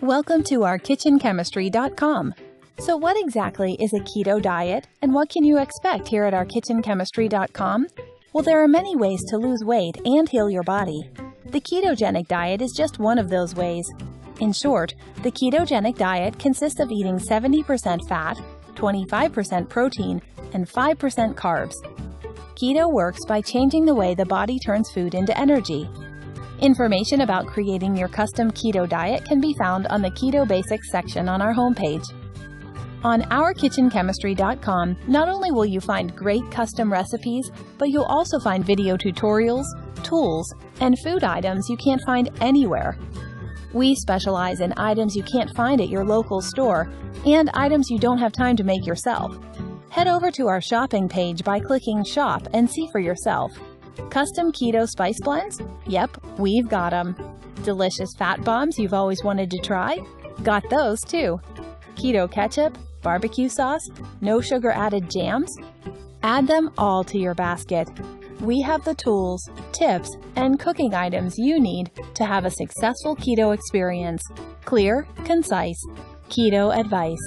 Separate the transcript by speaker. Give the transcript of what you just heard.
Speaker 1: Welcome to our kitchenchemistry.com. So what exactly is a keto diet, and what can you expect here at our kitchenchemistry.com? Well, there are many ways to lose weight and heal your body. The ketogenic diet is just one of those ways. In short, the ketogenic diet consists of eating 70% fat, 25% protein, and 5% carbs. Keto works by changing the way the body turns food into energy. Information about creating your custom keto diet can be found on the Keto Basics section on our homepage. On ourkitchenchemistry.com, not only will you find great custom recipes, but you'll also find video tutorials, tools, and food items you can't find anywhere. We specialize in items you can't find at your local store and items you don't have time to make yourself. Head over to our shopping page by clicking Shop and see for yourself. Custom keto spice blends? Yep, we've got them. Delicious fat bombs you've always wanted to try? Got those too. Keto ketchup, barbecue sauce, no sugar added jams? Add them all to your basket. We have the tools, tips, and cooking items you need to have a successful keto experience. Clear, concise, keto advice.